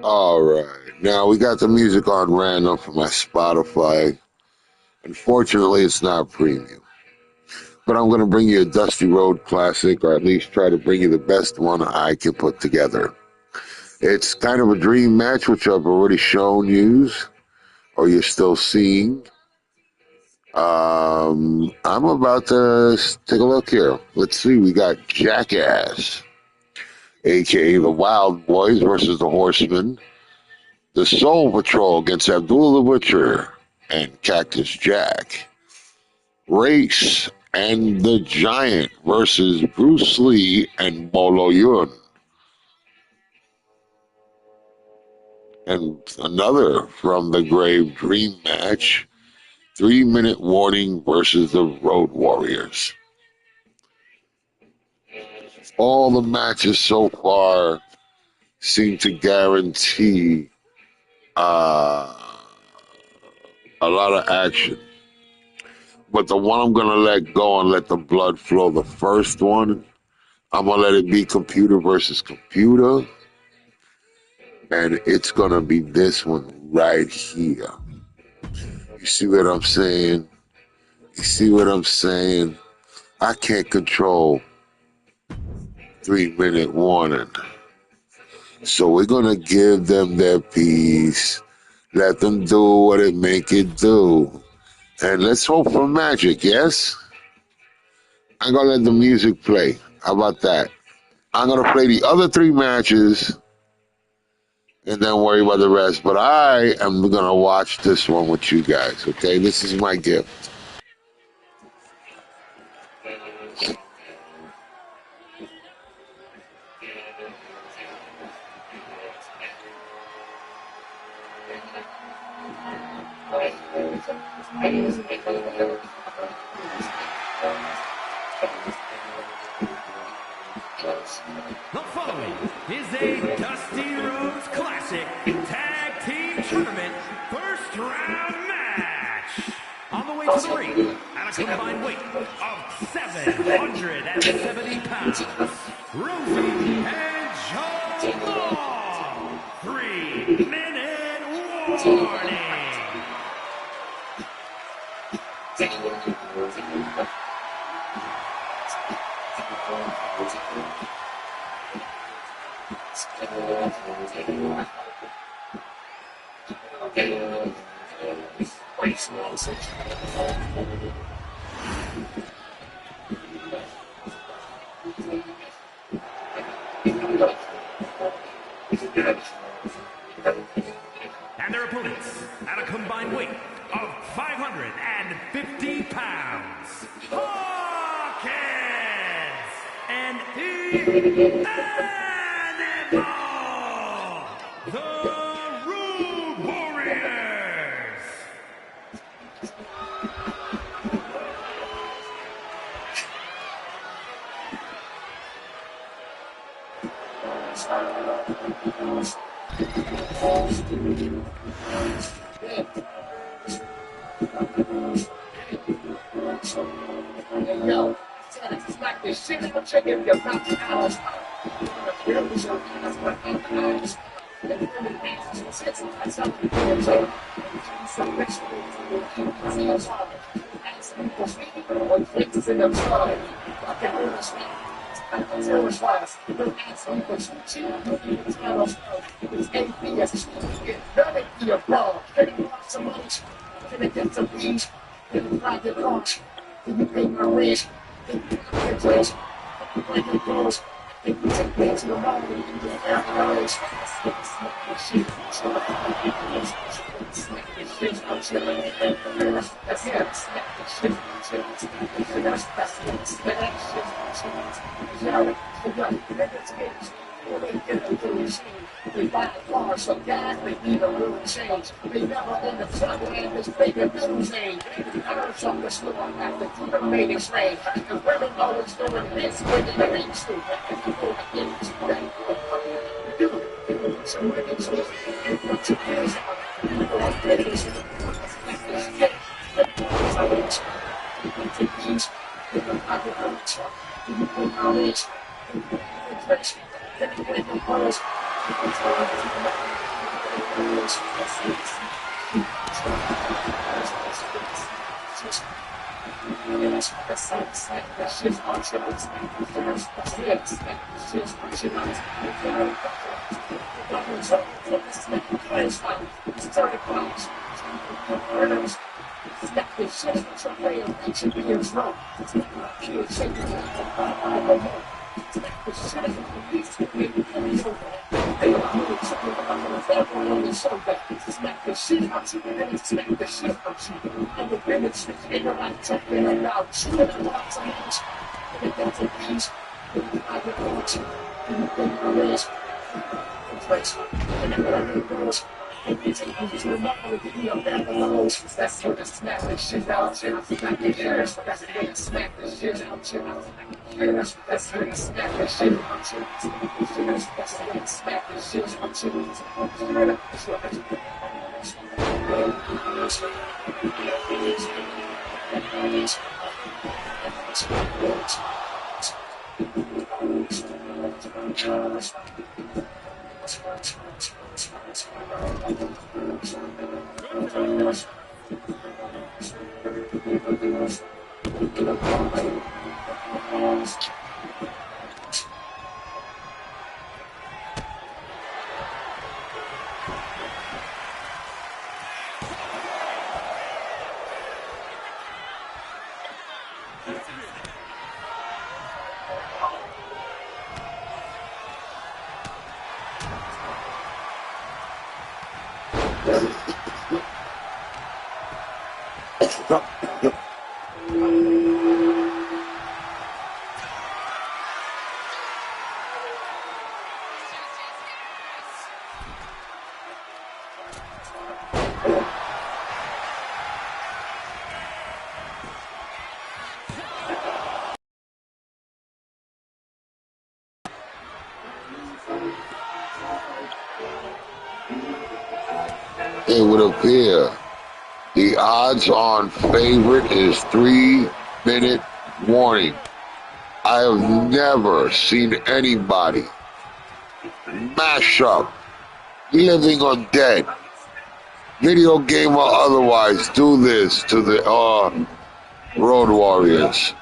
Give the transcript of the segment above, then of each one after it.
All right. Now we got the music on random from my Spotify. Unfortunately, it's not premium. But I'm going to bring you a Dusty Road classic, or at least try to bring you the best one I can put together. It's kind of a dream match, which I've already shown you, or you're still seeing. I'm about to take a look here. Let's see. We got Jackass, aka the Wild Boys versus the Horsemen. The Soul Patrol against Abdullah the Butcher and Cactus Jack. Race and the Giant versus Bruce Lee and Bolo Yun. And another from the Grave Dream match, 3-minute warning versus the Road Warriors. All the matches so far seem to guarantee a lot of action. But the one I'm going to let go and let the blood flow, the first one, I'm going to let it be computer versus computer. And it's going to be this one right here. You see what I'm saying? You see what I'm saying? I can't control 3-minute warning. So we're going to give them their piece. Let them do what it make it do. And let's hope for magic, yes? I'm going to let the music play. How about that? I'm going to play the other 3 matches and then worry about the rest. But I am going to watch this one with you guys, okay? This is my gift. The following is a Dusty Rhodes Classic Tag Team Tournament first round match. On the way to the ring, at a combined weight of 770 pounds, Rosie and Joe Long. 3-minute warning. And their opponents at a combined weight of 550 pounds, Hawkins and the Animal, the Road Warriors. Yo, it's like this shit I'm checking your mouth out. You pay my rent, you pay my place, you pay your bills, you take me to the mall, you get out of the They buy a car, so gas, they need a little change. They never own a trouble in this bigger losing. I heard some the slow after through the ratings range. And women always doing this when they reach to. So women choose to use that's what the smack this shit out, shit. Smack the ears, that's the way to smack this shit out, shit. That's the way to smack this shit out, shit. That's the way to smack this shit out, It would appear the odds on favorite is 3-minute warning. I have never seen anybody mash up, living or dead, video game or otherwise, do this to the Road Warriors.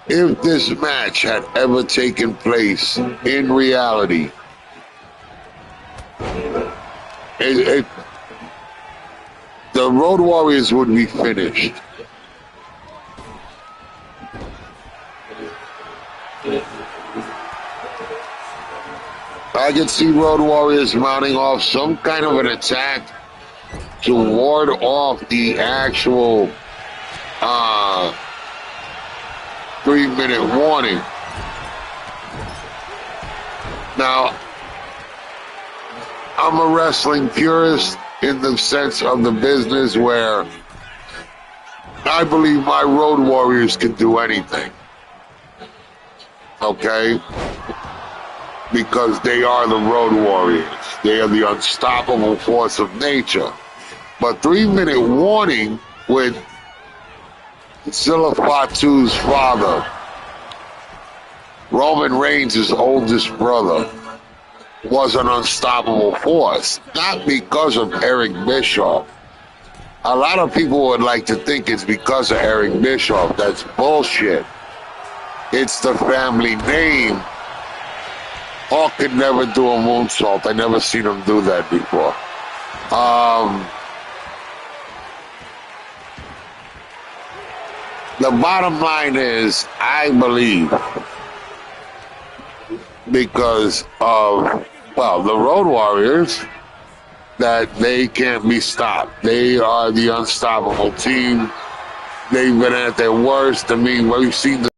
If this match had ever taken place in reality, the Road Warriors would be finished. I could see Road Warriors mounting off some kind of an attack to ward off the actual 3-minute warning. Now, I'm a wrestling purist in the sense of the business where I believe my Road Warriors can do anything. Okay? Because they are the Road Warriors. They are the unstoppable force of nature. But 3-minute warning with Zilla Fatu's father, Roman Reigns' oldest brother, was an unstoppable force. Not because of Eric Bischoff. A lot of people would like to think it's because of Eric Bischoff. That's bullshit. It's the family name. Hawk could never do a moonsault. I never seen him do that before. The bottom line is, I believe, because of, well, the Road Warriors, that they can't be stopped. They are the unstoppable team. They've been at their worst. I mean, we've seen the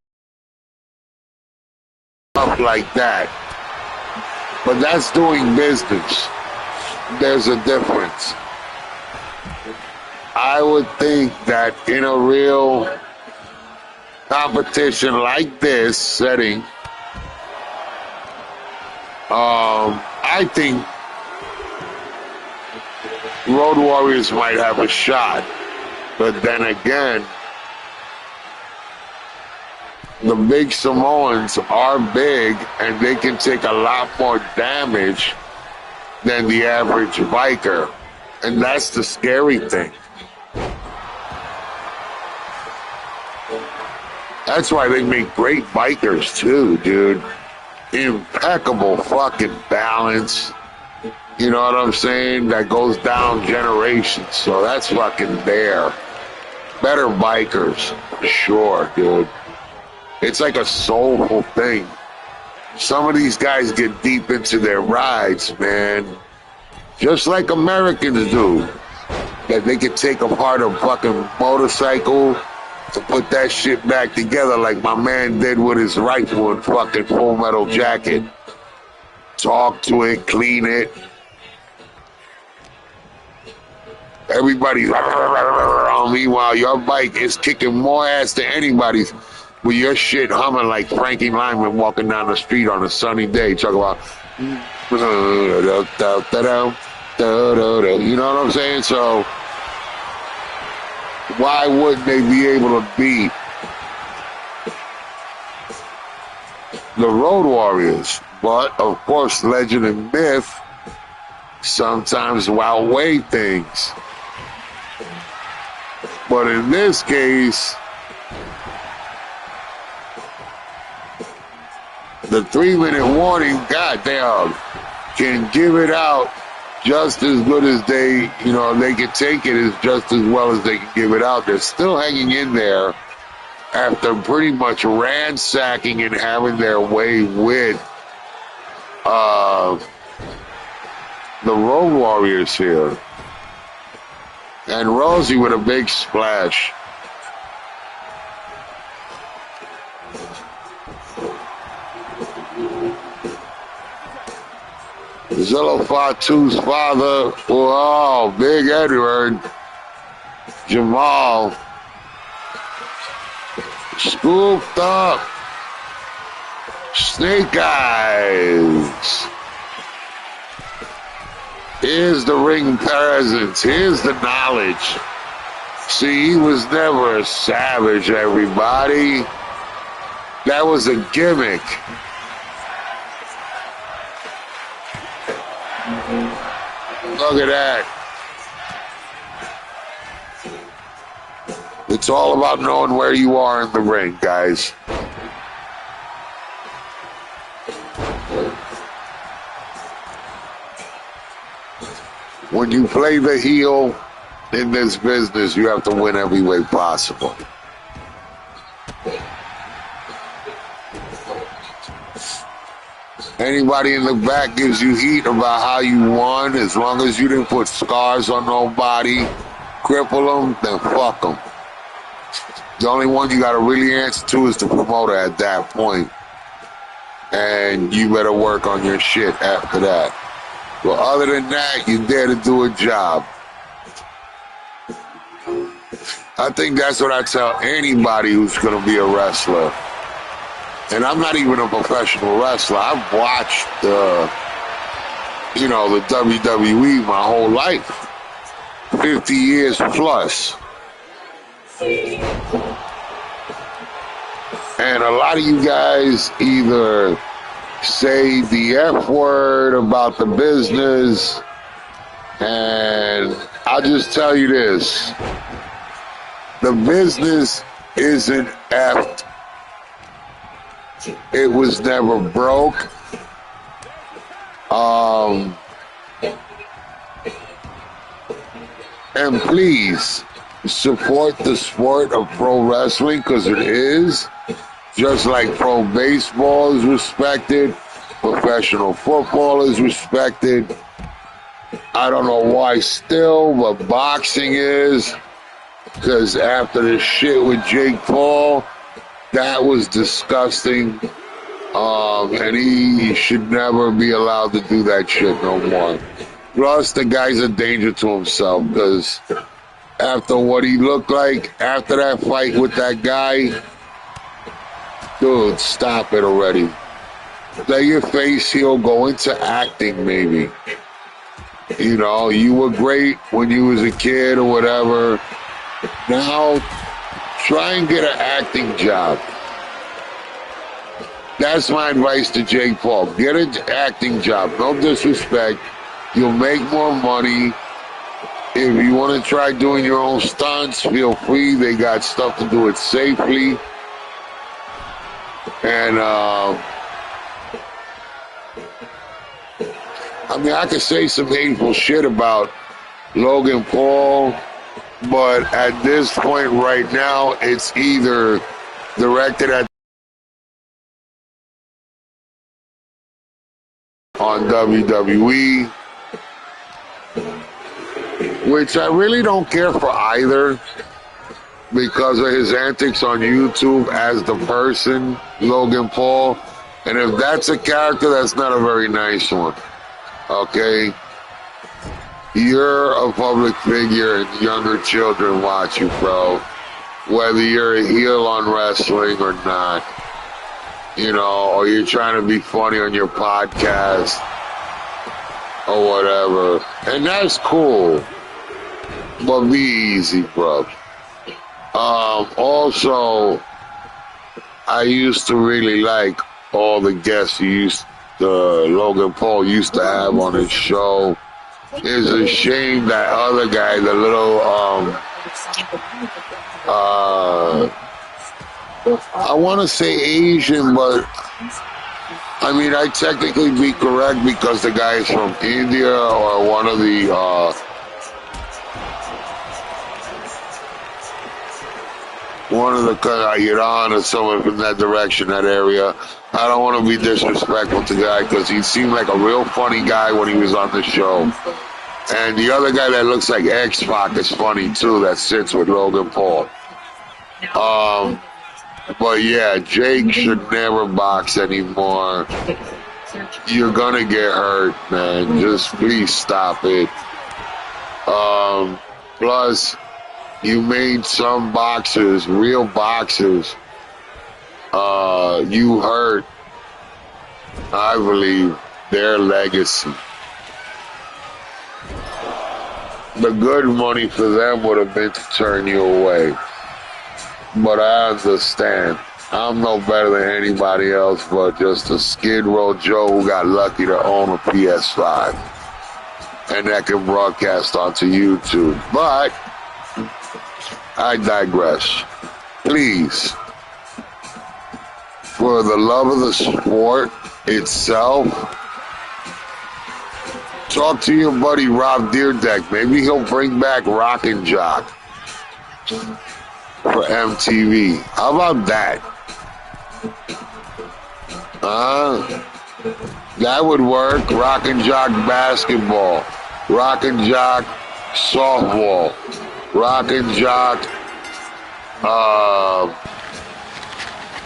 stuff like that. But that's doing business. There's a difference. I would think that in a real competition like this setting, I think Road Warriors might have a shot. But then again, the big Samoans are big and they can take a lot more damage than the average biker. And that's the scary thing. That's why they make great bikers too, dude. Impeccable fucking balance. You know what I'm saying? That goes down generations. So that's fucking there. Better bikers, for sure, dude. It's like a soulful thing. Some of these guys get deep into their rides, man. Just like Americans do. That they can take apart a fucking motorcycle to put that shit back together like my man did with his rifle and fucking Full Metal Jacket. Talk to it, clean it. Everybody's meanwhile your bike is kicking more ass than anybody's with your shit humming like Frankie Lyman walking down the street on a sunny day. Talk about you know what I'm saying? So why wouldn't they be able to beat the Road Warriors? But of course, legend and myth sometimes outweigh things. But in this case, the 3-minute warning, goddamn, can give it out just as good as they can take it as just as well as they can give it out. They're still hanging in there after pretty much ransacking and having their way with the Road Warriors here. And Rosie with a big splash. Zillow Fatu's father, oh, Big Edward, Jamal, scooped up, Snake Eyes. Here's the ring presence. Here's the knowledge. See, he was never a savage, everybody. That was a gimmick. Look at that. It's all about knowing where you are in the ring, guys. When you play the heel in this business, you have to win every way possible. Anybody in the back gives you heat about how you won, as long as you didn't put scars on nobody, cripple them, then fuck them. The only one you got to really answer to is the promoter at that point. And you better work on your shit after that. But other than that, you're there to do a job. I think that's what I tell anybody who's going to be a wrestler. And I'm not even a professional wrestler. I've watched the WWE my whole life. 50 years plus. And a lot of you guys either say the F word about the business, and I'll just tell you this. The business isn't effed. It was never broke. And please support the sport of pro wrestling, because it is. Just like pro baseball is respected, professional football is respected. I don't know why still, but boxing is. Because after the shit with Jake Paul, that was disgusting. And he should never be allowed to do that shit no more. Plus, the guy's a danger to himself because after what he looked like after that fight with that guy, dude, stop it already. Let your face heal, go into acting maybe. You know, you were great when you was a kid or whatever. Now, try and get an acting job. That's my advice to Jake Paul. Get an acting job. No disrespect. You'll make more money. If you want to try doing your own stunts, feel free. They got stuff to do it safely. And, I mean, I could say some hateful shit about Logan Paul, but at this point right now, it's either directed at on WWE, which I really don't care for either because of his antics on YouTube as the person, Logan Paul. And if that's a character, that's not a very nice one. Okay? You're a public figure and younger children watch you, bro. Whether you're a heel on wrestling or not. You know, or you're trying to be funny on your podcast or whatever. And that's cool. But be easy, bro. Also, I used to really like all the guests Logan Paul used to have on his show. It's a shame that other guy, the little, I want to say Asian, but I mean, I technically be correct because the guy is from India or one of the, Iran or someone from that direction, that area. I don't want to be disrespectful to the guy because he seemed like a real funny guy when he was on the show. And the other guy that looks like X-Pac is funny too, that sits with Logan Paul. But yeah, Jake should never box anymore. You're gonna get hurt, man. Just please stop it. Plus, you made some boxers, real boxers, you hurt, I believe, their legacy. The good money for them would have been to turn you away. But I understand. I'm no better than anybody else but just a Skid Row Joe who got lucky to own a PS5. And that can broadcast onto YouTube. But I digress. Please, for the love of the sport itself, talk to your buddy Rob Deerdeck. Maybe he'll bring back Rock and Jock for MTV. How about that? That would work. Rock and Jock basketball. Rock and Jock softball. Rock and Jock,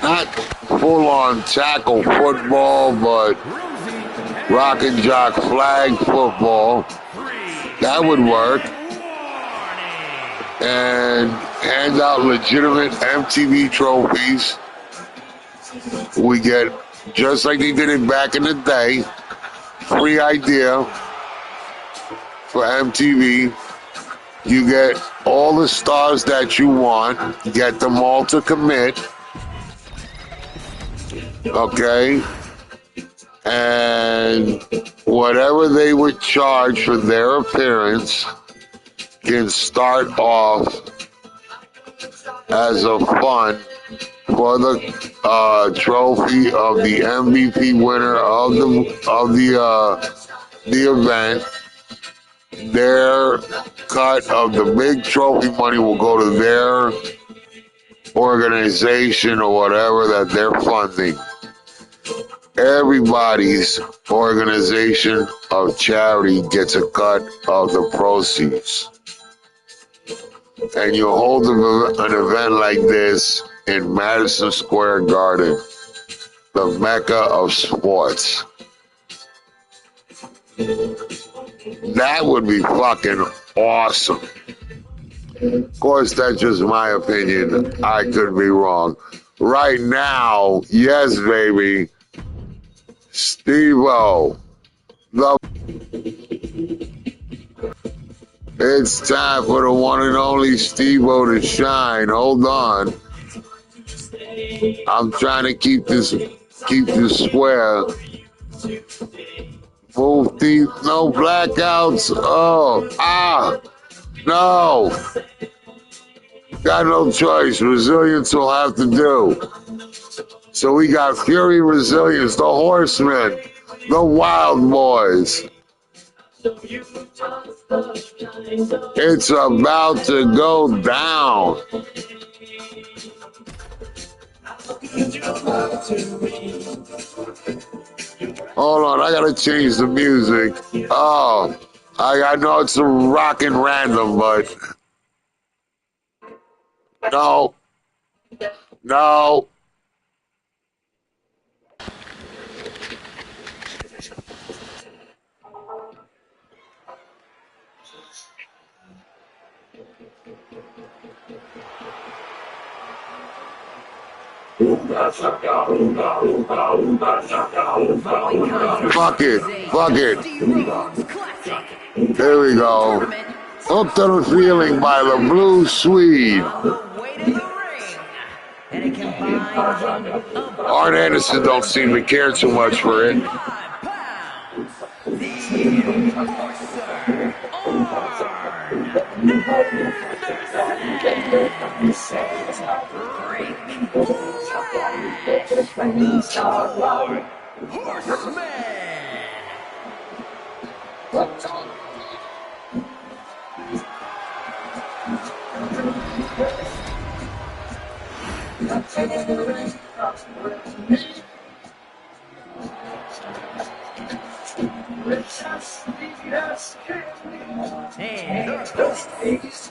not full-on tackle football, but Rock and Jock flag football. That would work. And hand out legitimate MTV trophies. We get, just like they did it back in the day, free idea for MTV. You get all the stars that you want, get them all to commit, okay? And whatever they would charge for their appearance can start off as a fund for the trophy of the MVP winner of the event. Their cut of the big trophy money will go to their organization or whatever that they're funding. everybody's organization of charity gets a cut of the proceeds. And you hold an event like this in Madison Square Garden, the mecca of sports. That would be fucking awesome. Of course, that's just my opinion. I could be wrong. Right now, yes, baby, Steve-O, it's time for the one and only Steve-O to shine. Hold on. I'm trying to keep this square. Move these, no blackouts. No. Got no choice. Resilience will have to do. So we got Fury Resilience, the Horsemen, the Wild Boys. It's about to go down. Hold on, I gotta change the music. Oh, I know it's a rockin' random, but no. Fuck it. There we go. Hooked to the Feeling by the Blue Swede. Art Anderson don't seem to care too much for it.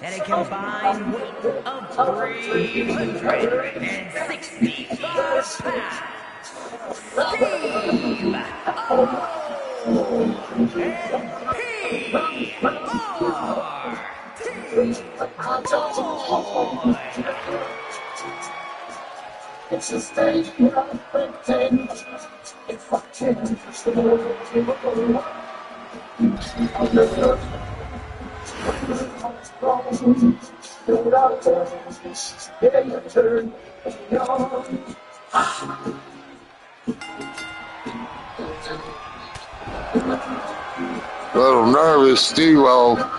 And a combined weight of 365 pounds. Steve It's a stage of pretend. It's fucking A little nervous, Steve-O.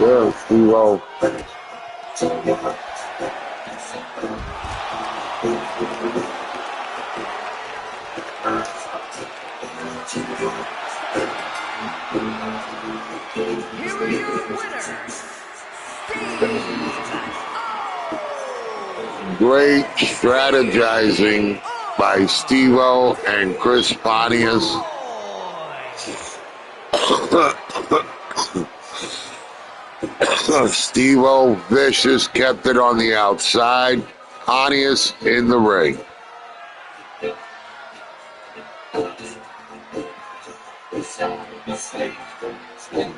Yeah, free roll. Here are your winners, Great strategizing by Steve-O and Chris Pontius. Steve-O vicious, kept it on the outside. Pontius in the ring.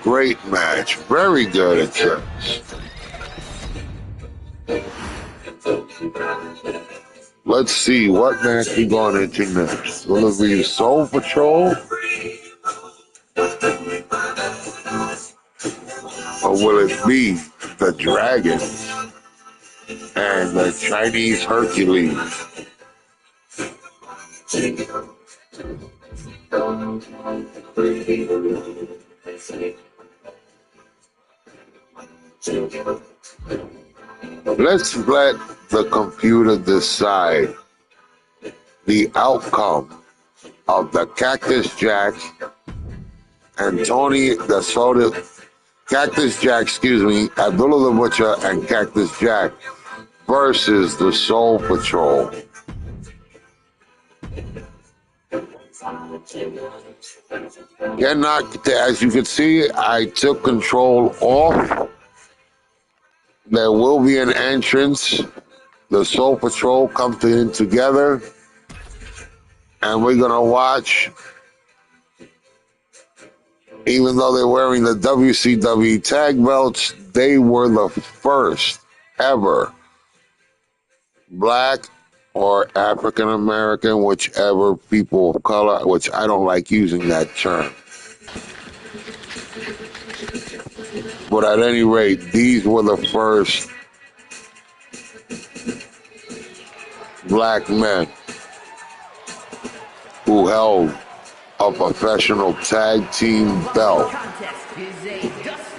Great match. Very good at this. Let's see what match we're going into next. Will it be Soul Patrol? Or will it be the Dragon and the Chinese Hercules? Let's let the computer decide the outcome of the Cactus Jack and Tony the Soda, Cactus Jack, Abdullah the Butcher and Cactus Jack versus the Soul Patrol. As you can see, I took control off. There will be an entrance. The Soul Patrol come in together. And we're going to watch, even though they're wearing the WCW tag belts, they were the first ever black or African American, whichever people of color, which I don't like using that term. But at any rate, these were the first black men who held a professional tag team belt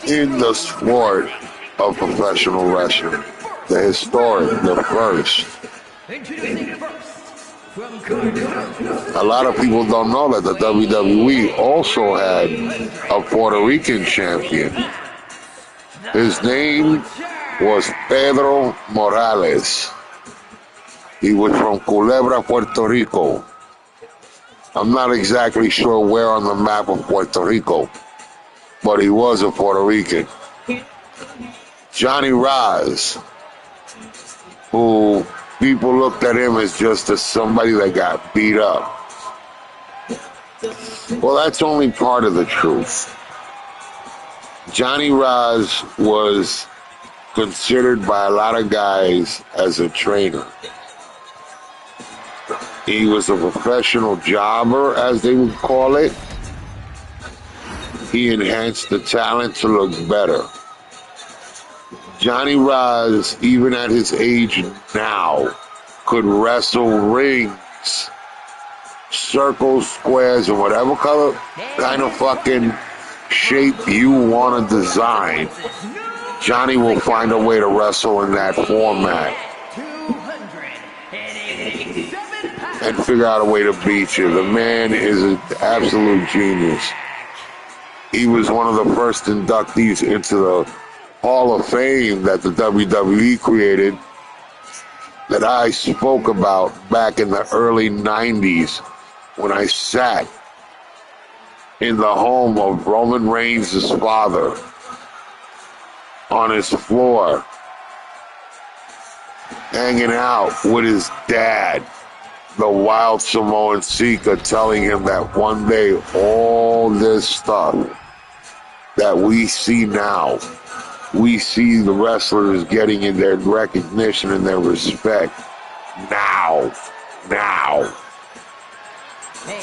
in the sport of professional wrestling. The historic, the first. A lot of people don't know that the WWE also had a Puerto Rican champion. His name was Pedro Morales. He was from Culebra, Puerto Rico. I'm not exactly sure where on the map of Puerto Rico, but he was a Puerto Rican. Johnny Raz, who people looked at him as just somebody that got beat up. Well, that's only part of the truth. Johnny Raz was considered by a lot of guys as a trainer. He was a professional jobber, as they would call it. He enhanced the talent to look better. Johnny Raz, even at his age now, could wrestle rings, circles, squares, and whatever color kind of fucking shape you want to design. Johnny will find a way to wrestle in that format and figure out a way to beat you. The man is an absolute genius. He was one of the first inductees into the Hall of Fame that the WWE created that I spoke about back in the early 90s when I sat in the home of Roman Reigns' father on his floor, hanging out with his dad, the Wild Samoan Seeker, telling him that one day all this stuff that we see now, we see the wrestlers getting in their recognition and their respect now.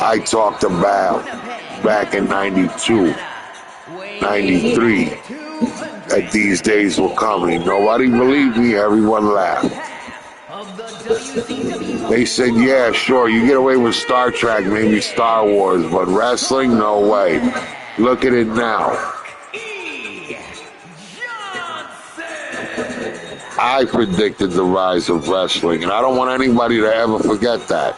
I talked about back in 92, 93, that these days were coming. Nobody believed me, everyone laughed. They said, yeah, sure, you get away with Star Trek, maybe Star Wars, but wrestling, no way. Look at it now. I predicted the rise of wrestling, and I don't want anybody to ever forget that.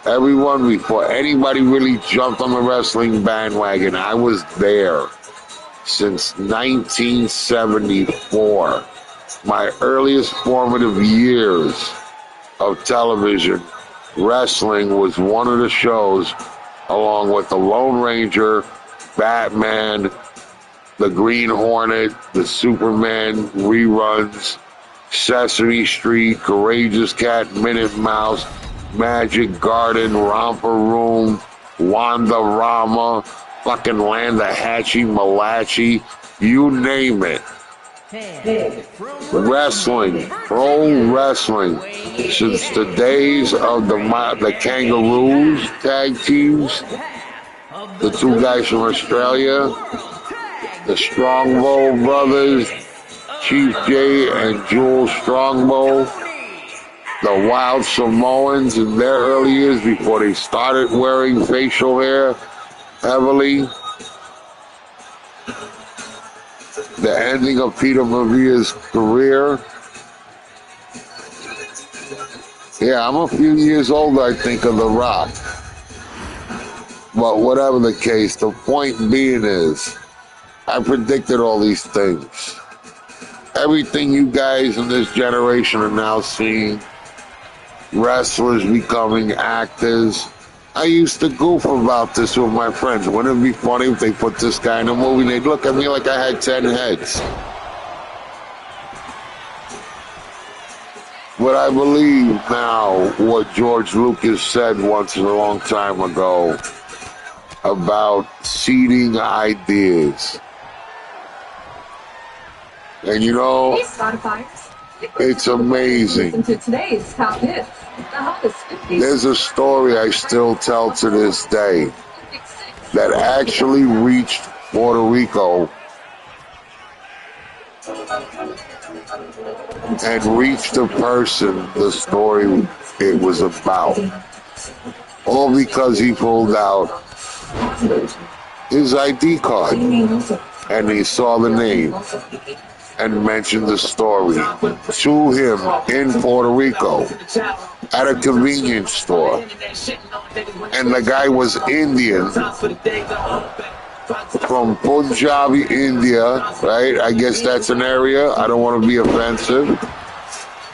Everyone, before anybody really jumped on the wrestling bandwagon, I was there since 1974. My earliest formative years of television, wrestling was one of the shows, along with the Lone Ranger, Batman, the Green Hornet, the Superman reruns, Sesame Street, Courageous Cat, Minute Mouse, Magic Garden, Romper Room, Wanda Rama, fucking Landahatchee, Malachi, you name it. Wrestling, pro wrestling, since the days of the Kangaroos tag teams, the two guys from Australia, the Strongbow brothers, Chief J and Jules Strongbow, the Wild Samoans in their early years before they started wearing facial hair heavily. The ending of Peter Maria's career. Yeah, I'm a few years older, I think, of The Rock. But whatever the case, the point being is, I predicted all these things. Everything you guys in this generation are now seeing, wrestlers becoming actors. I used to goof about this with my friends. Wouldn't it be funny if they put this guy in a movie and they'd look at me like I had 10 heads? But I believe now what George Lucas said once a long time ago about seeding ideas. And you know, it's amazing. There's a story I still tell to this day that actually reached Puerto Rico and reached the person the story it was about. All because he pulled out his ID card and he saw the name and mentioned the story to him in Puerto Rico at a convenience store. And the guy was Indian from Punjabi, India, right? I guess that's an area. I don't want to be offensive.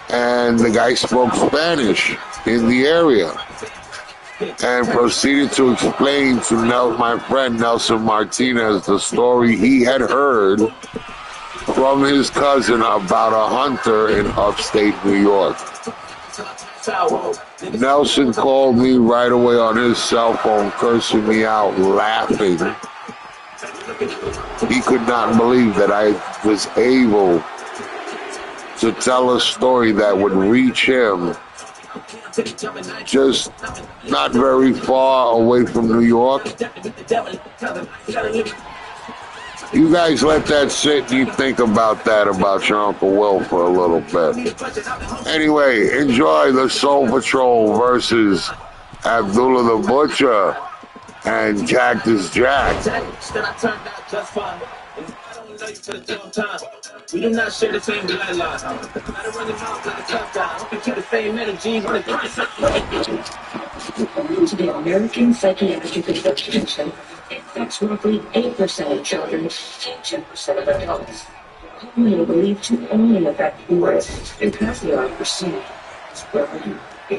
And the guy spoke Spanish in the area and proceeded to explain to my friend Nelson Martinez the story he had heard from his cousin about a hunter in upstate New York. Nelson called me right away on his cell phone, cursing me out, laughing. He could not believe that I was able to tell a story that would reach him just not very far away from New York. You guys let that sit and you think about that about your Uncle Will for a little bit. Anyway, enjoy the Soul Patrol versus Abdullah the Butcher and Cactus Jack. We do not share the same guidelines. The American Psychiatric Association affects roughly 8% of children and 2% of adults. Commonly believed to only affect boys, and passing on perceived as prevalent. Three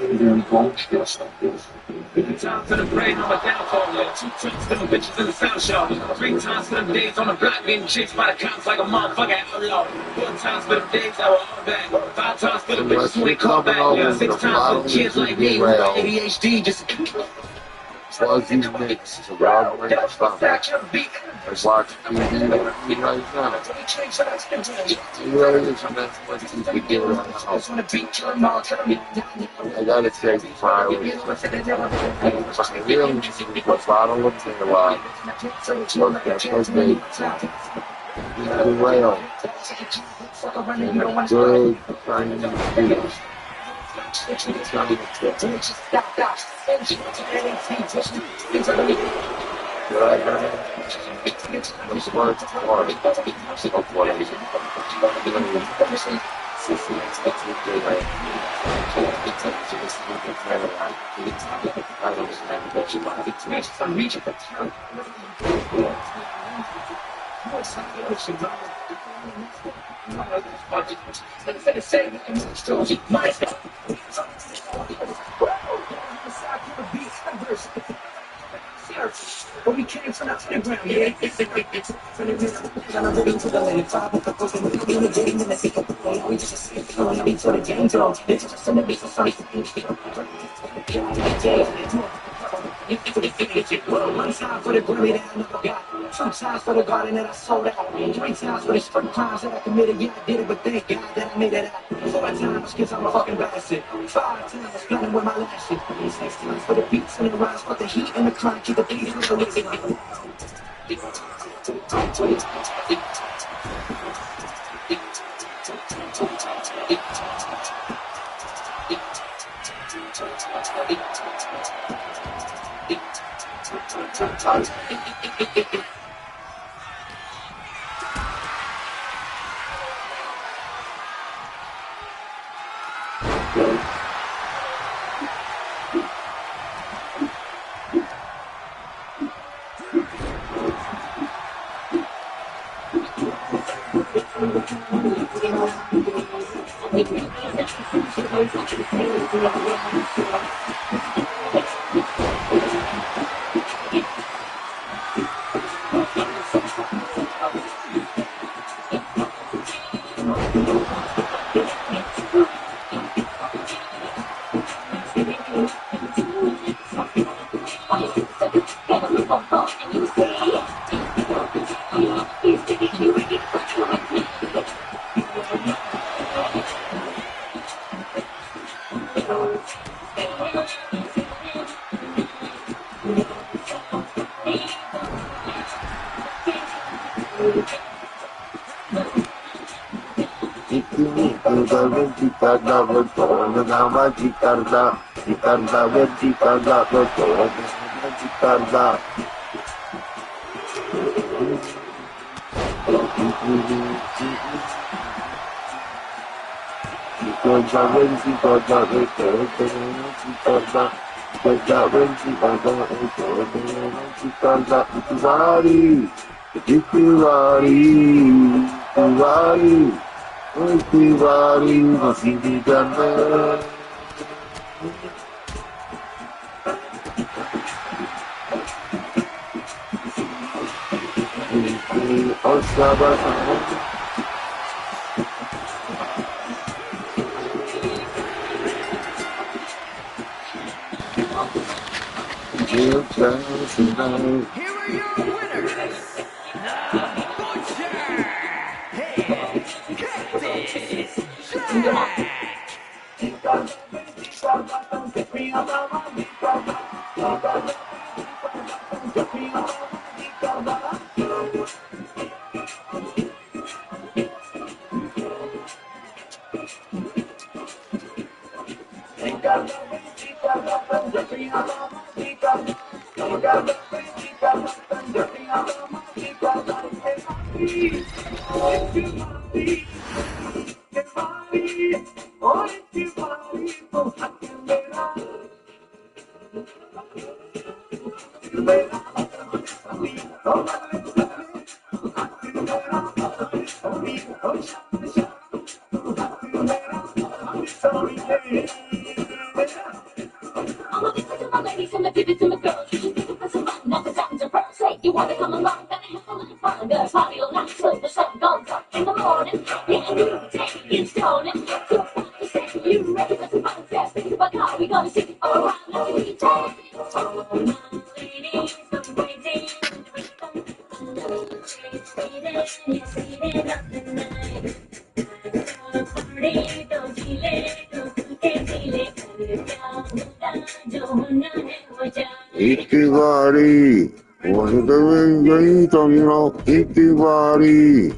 times for the brain on my downfall, yeah. 2 trips to the bitches in the sound show. 3 times for the days on the block being chased by the cops like a motherfucking outlaw. 4 times for the days I was all back. 5 times for the bitches who ain't called back. 6 times for the kids like me who got ADHD just to was these mix to Rob Ring Stop. I watch TV right now. It really is enough what you can do in the house. I gotta take 5 weeks. I really need to put a bottle of tequila. Look, that's what they the rail. Good Chinese food. But we came from the underground, yeah. From the middle, I'm living to the land. Five of the post, and we're in the game, and I see the we just see it, and we to the game zone. It's just in the beat for fun. One time for the Grammy that I never got. Two times for the garden that I sold out. Three times for the certain crimes that I committed. Yeah, I did it, but thank God that I made it out. Four times because I'm a fucking bastard. Five times planning with my lashes. Six times for the beats and the rhymes, but the heat and the crime keep the beats with the lazy line. Here are your winners, the Butcher and Cactus Jack. You wanna come along, gotta have a little fun. The party all night till the sun comes up in the morning. Yeah, you take it, stone it. You ready for some fun? Fast, think about how we gonna sit around and we take it. All my ladies, I'm waiting. Itibari, one the way to you know, Itibari.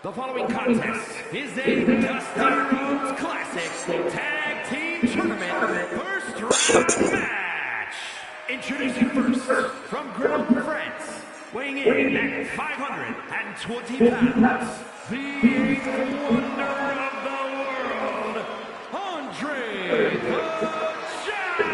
The following contest is a Dusty Rhodes Classic Tag Team Tournament First Round Match. Introducing first, from Grenoble, France, weighing in at 520 pounds, the eighth wonder of the world, Andre the Giant.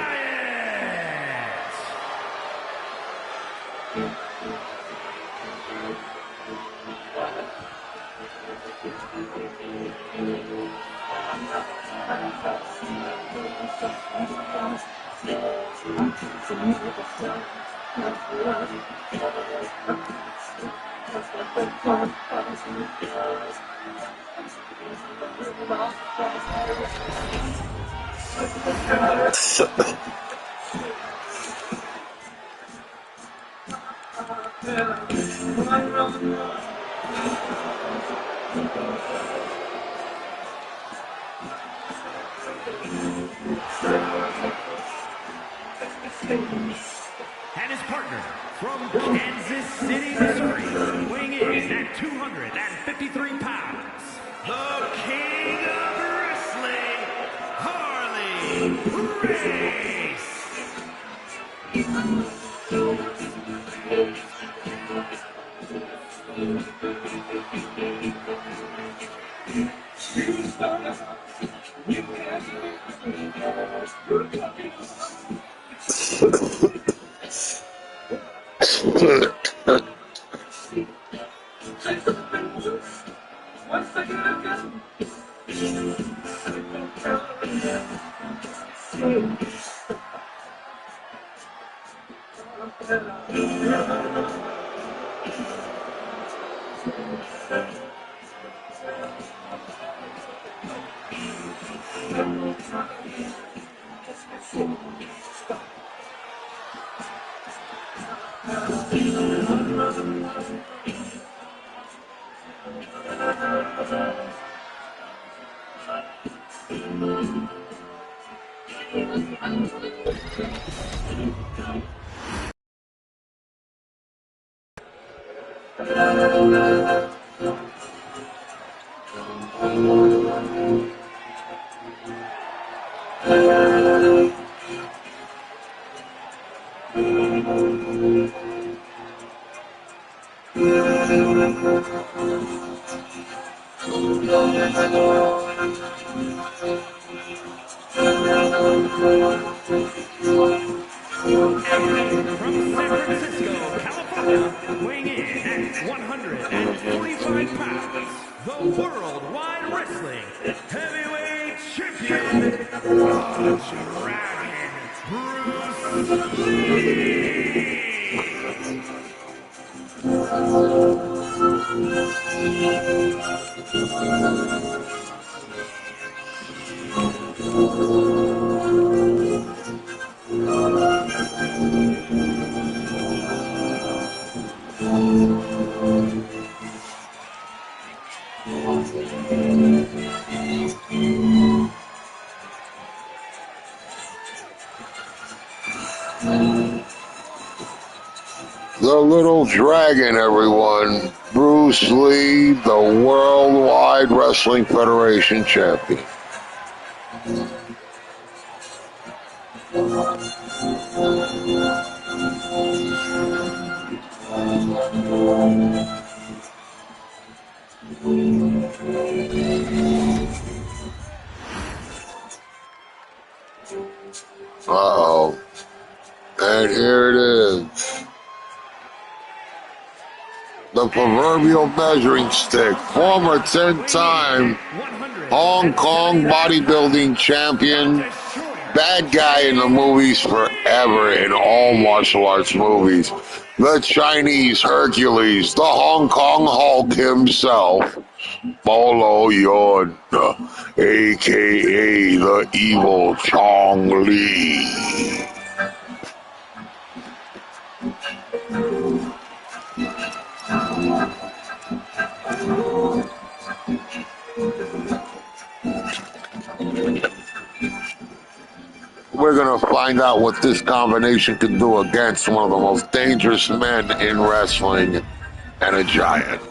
And his partner from Kansas City, Missouri, weighing in at 253 pounds, the King of Wrestling, Harley Race. From San Francisco, California, weighing in at 145 pounds, the Worldwide Wrestling Heavyweight Champion, the Dragon, Bruce Lee. The little dragon, everyone. Bruce Lee, the Worldwide Wrestling Federation champion. Uh-oh. And here it is. The proverbial measuring stick, former 10-time Hong Kong bodybuilding champion, bad guy in the movies forever, in all martial arts movies. The Chinese Hercules, the Hong Kong Hulk himself, Bolo Yun, a.k.a. the evil Chong Li. We're going to find out what this combination can do against one of the most dangerous men in wrestling and a giant.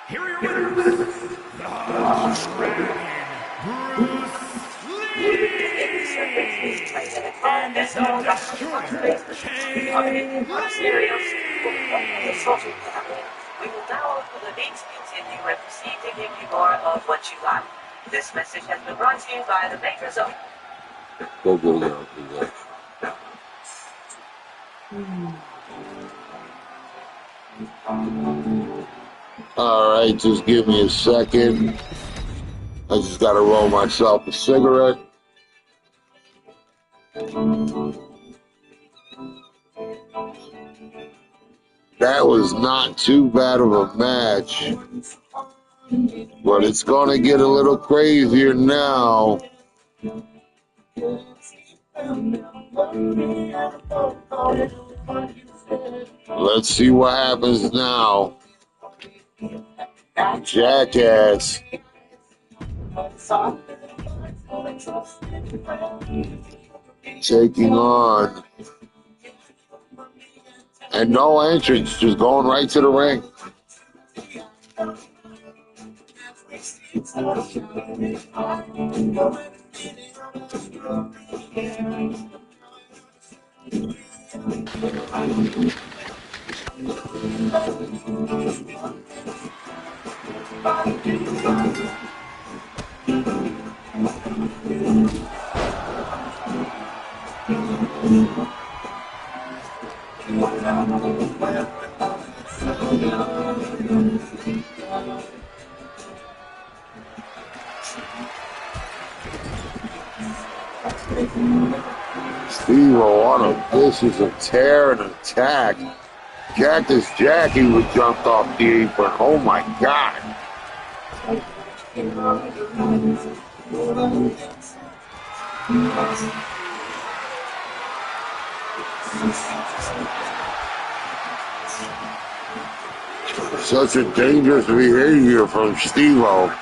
Here are your winners, the Dragon, Bruce Lee! And the Destroyer, Chain Lee. We will now open the need to continue and proceed to give you more of what you like. This message has been brought to you by the makers of... All right, just give me a second. I just got to roll myself a cigarette. That was not too bad of a match, but it's going to get a little crazier now. Let's see what happens now. Jackass. Taking on. And no entrance, just going right to the ring. Steve-O on him. This is a tear and attack. Cactus Jackie was jumped off the apron. Oh my God. Such a dangerous behavior from Steve-O.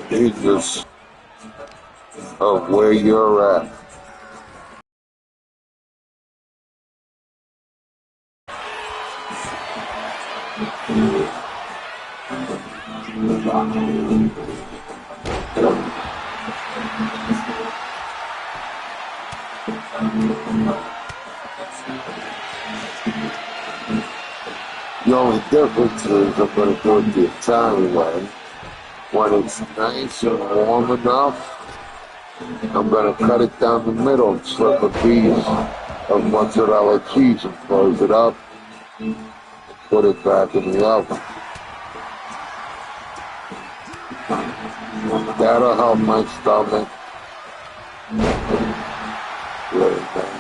Jesus of where you're at. The only difference is I'm going to do it the Italian way. When it's nice and warm enough, I'm going to cut it down the middle and slip a piece of mozzarella cheese and close it up and put it back in the oven. That'll help my stomach. Really nice.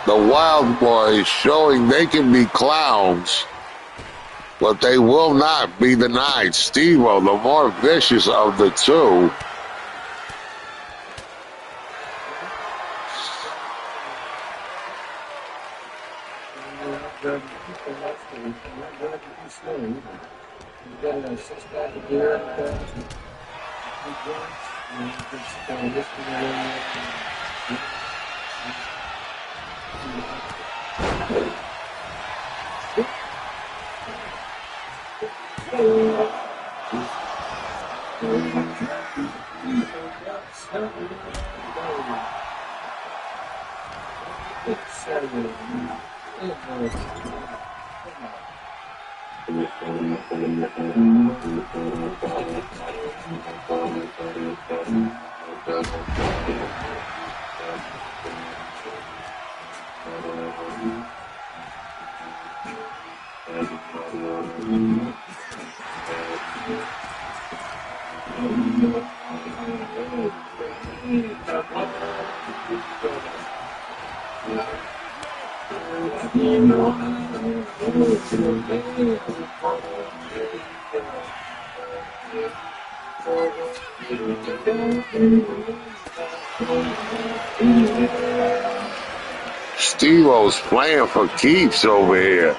The Wild Boys showing they can be clowns, but they will not be denied. Steve-O, the more vicious of the two. Steve-O's playing for keeps over here.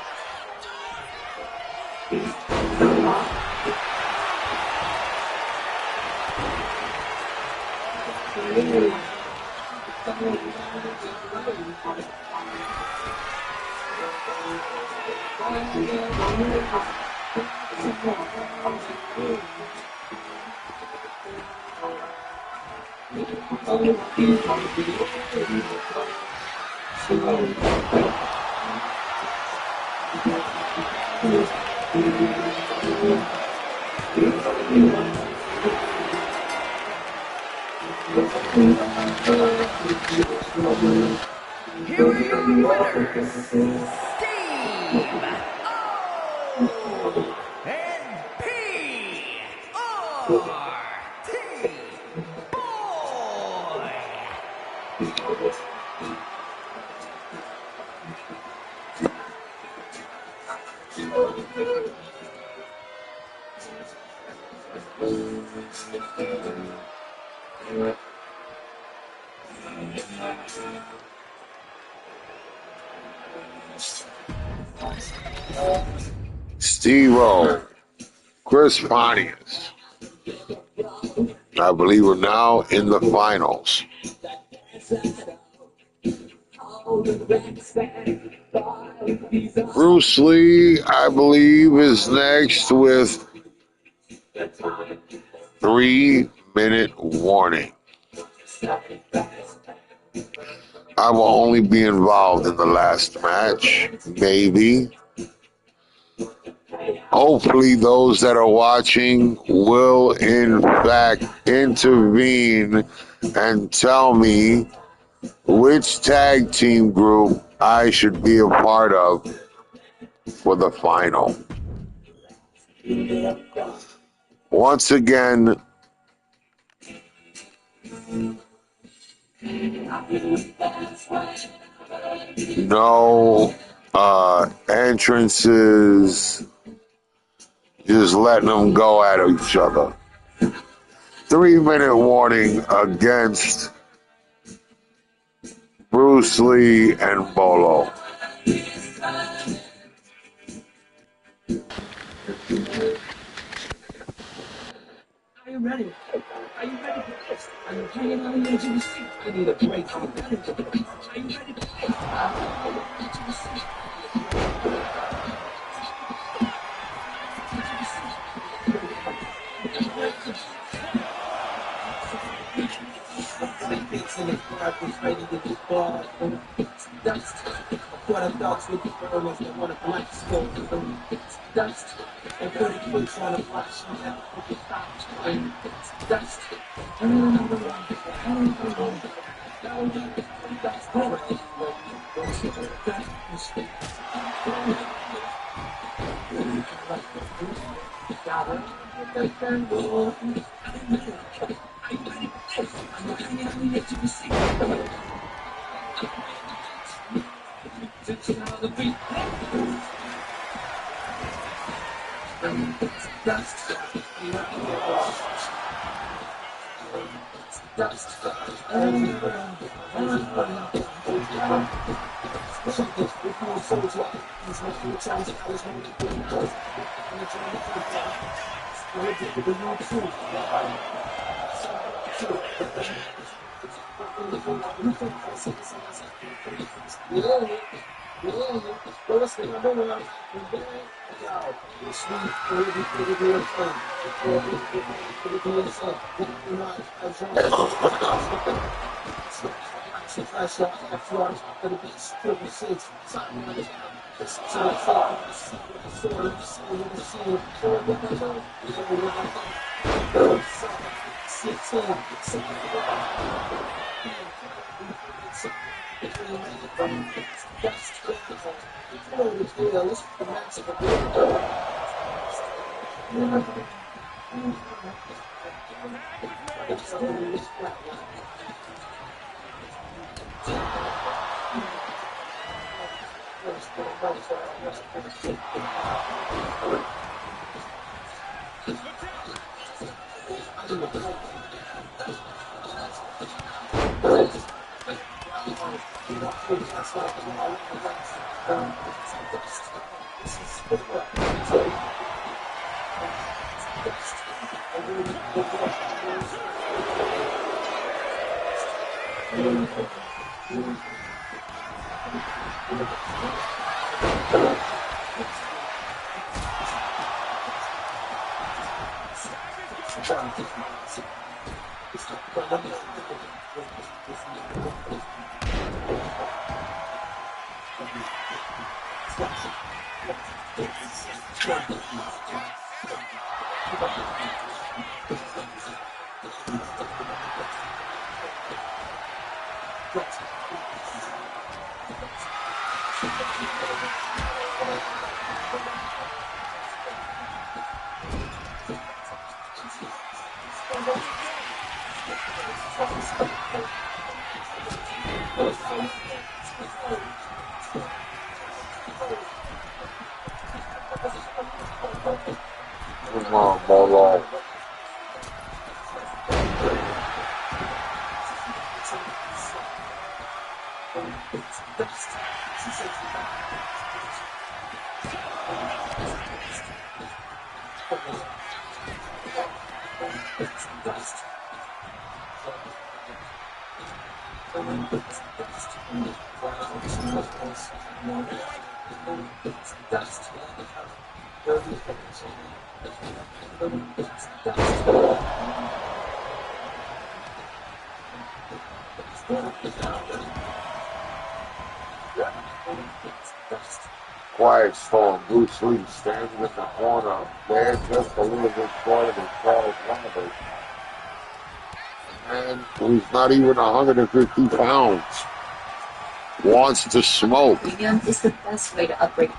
Here are your winners, Steve-O and P.R.T. Boy. Steve-O, Chris Pontius, I believe we're now in the finals. Bruce Lee, I believe, is next with 3-minute warning. I will only be involved in the last match, maybe. Hopefully those that are watching will in fact intervene and tell me which tag team group I should be a part of for the final. Once again, no entrances, just letting them go at each other. 3-minute warning against Bruce Lee and Bolo. Are you ready? Are you ready for this? Are you hanging on the edge of your seat? I need a break. Are you ready for this? Are you ready for this? Are you on the edge of your seat? And the crowd was ready to get ball. It's dust. What I thought with the girls that want to black smoke. It's dust. And 30 clicks on a flash and that fucking stop. It's dust. I don't know the one. I don't know the one. That's the Come on, Molo. Quiet storm. Bruce Lee standing in the corner, there just a little bit shorter than Charles Robert. And who's not even 150 pounds wants to smoke. Medium is the best way to upgrade.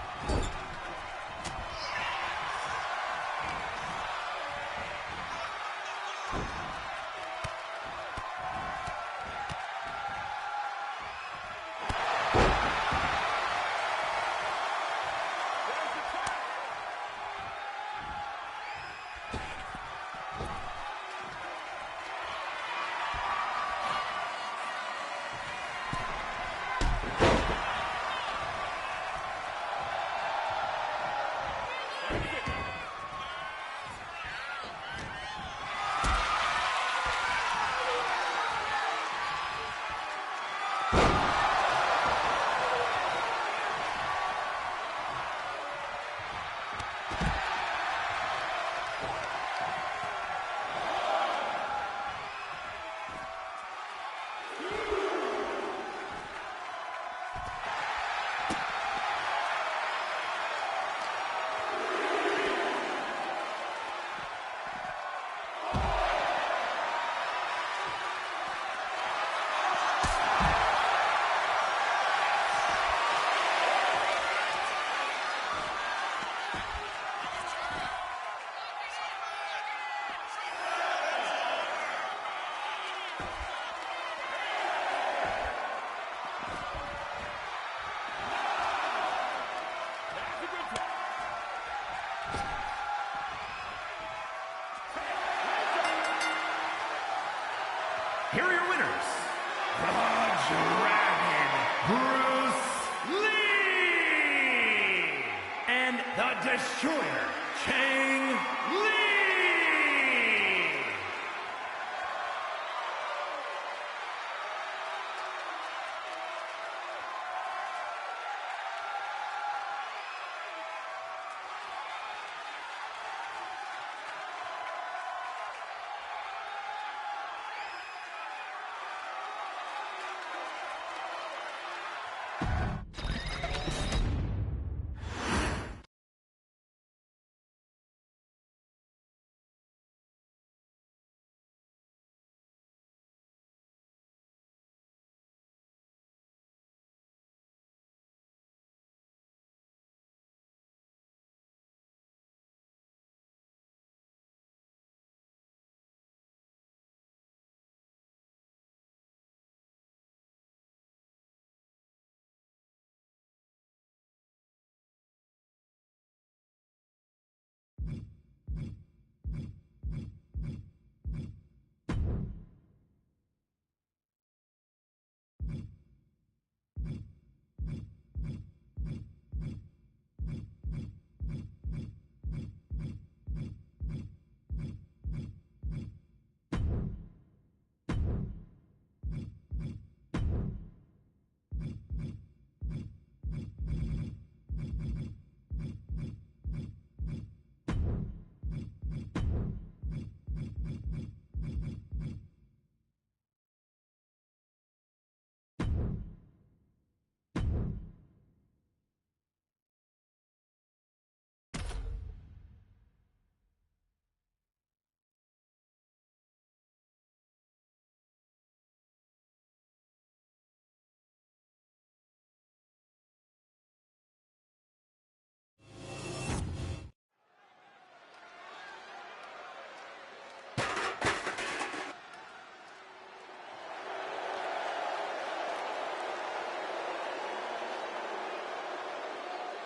here are your winners, the Dragon, Bruce Lee, and the Destroyer, Chang Lee.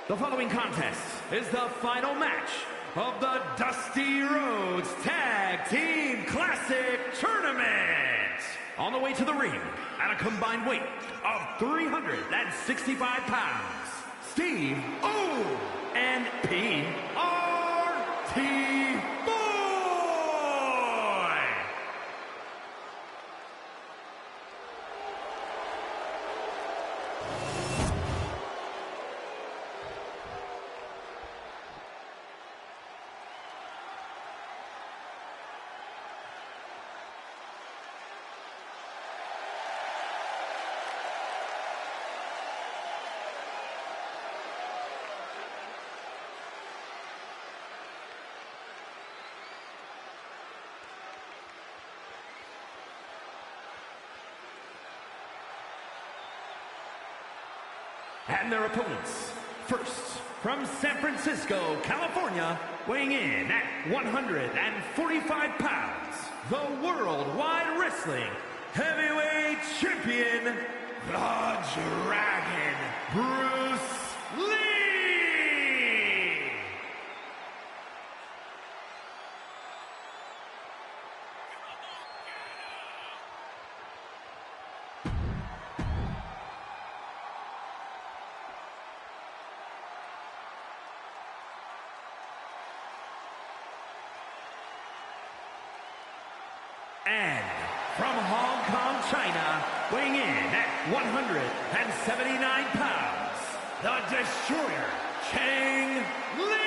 The following contest is the final match of the Dusty Rhodes Tag Team Classic Tournament. On the way to the ring, at a combined weight of 365 pounds, Steve O and PRT Boy. And their opponents, first, from San Francisco, California, weighing in at 145 pounds, the Worldwide Wrestling Heavyweight Champion, the Dragon, Bruce Lee! And from Hong Kong, China, weighing in at 179 pounds, the Destroyer, Chang Lee!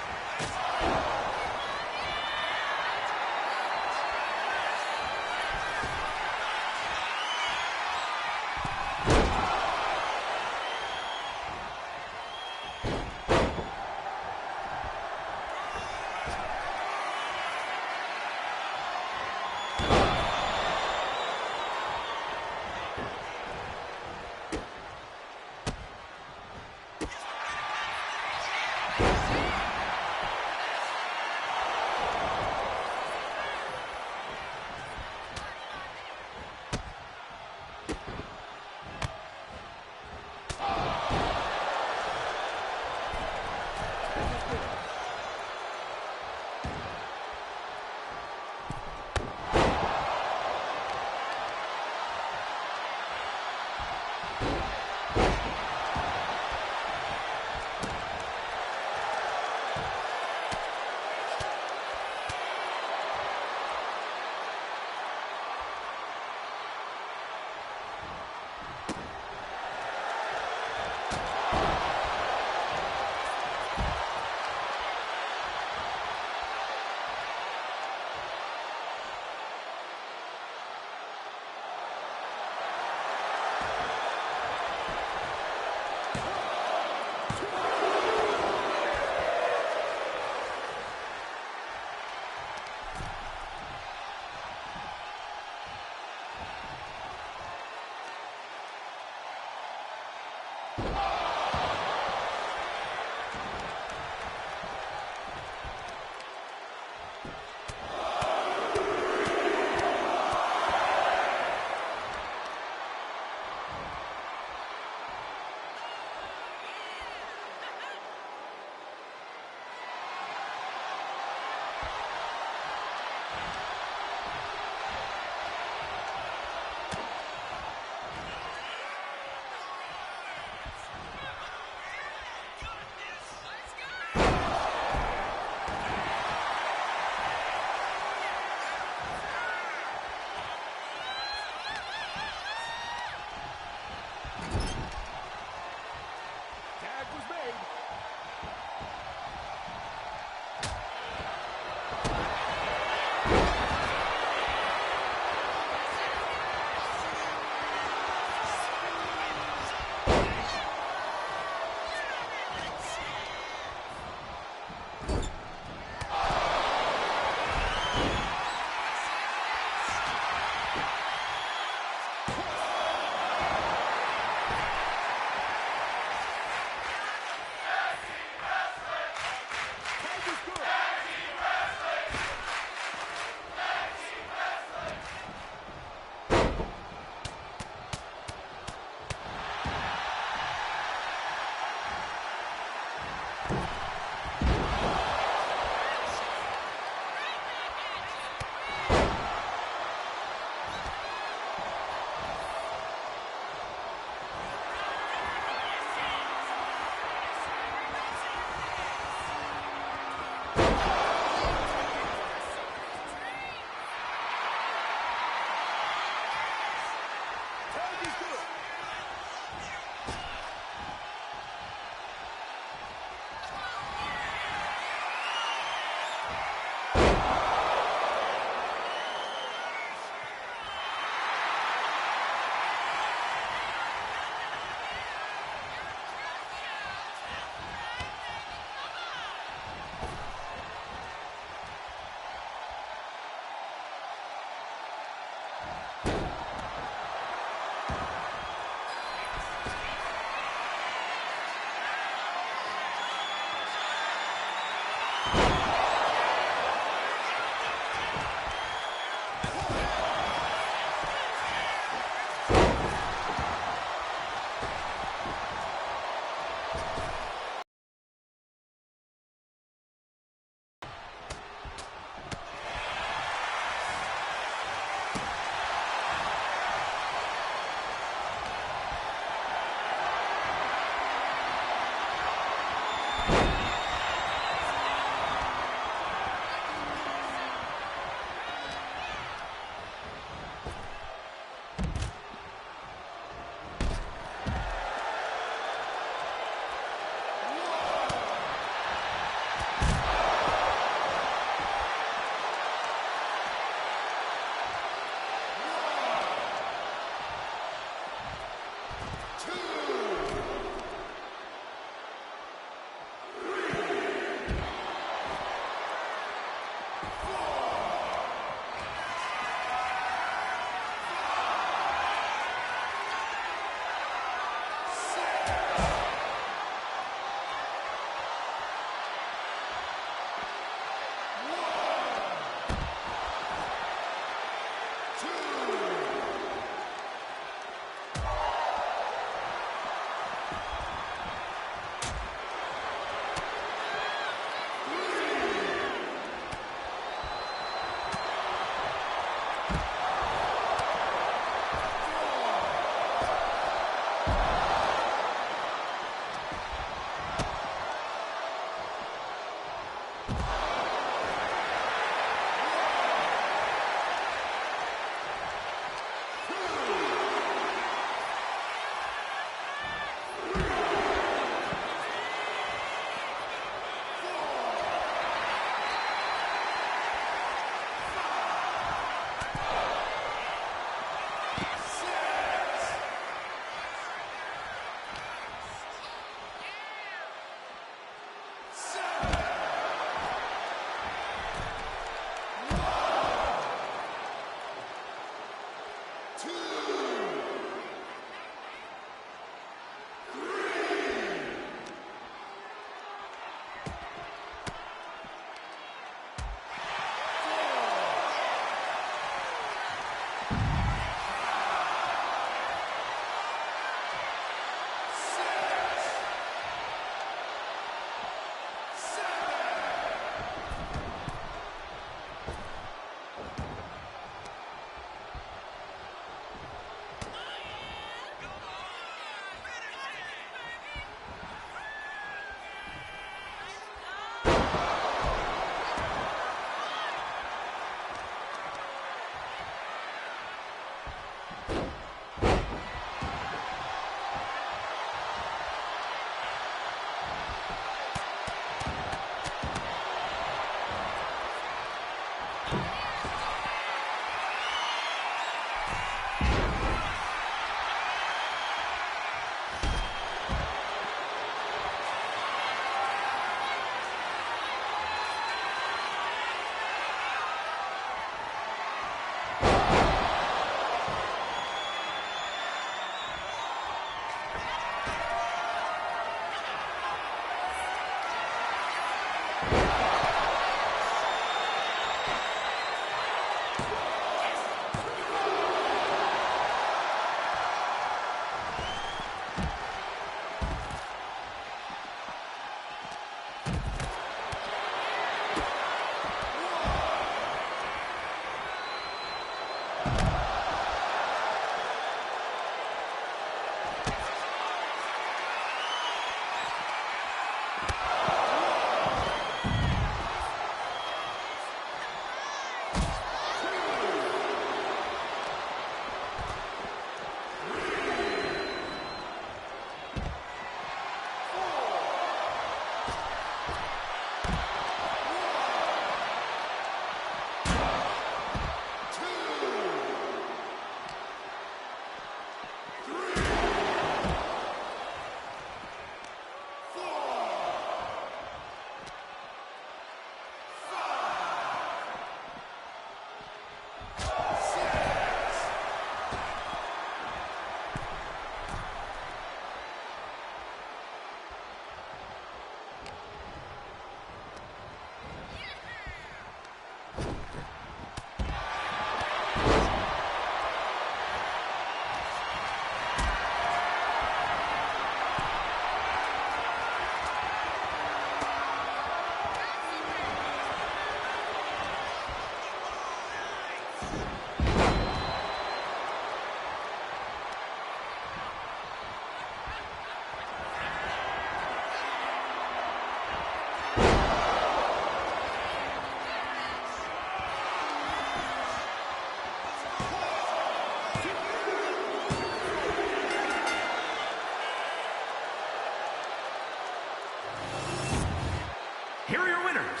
Here are your winners,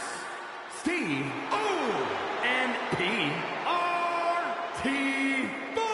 Steve O and PRT4.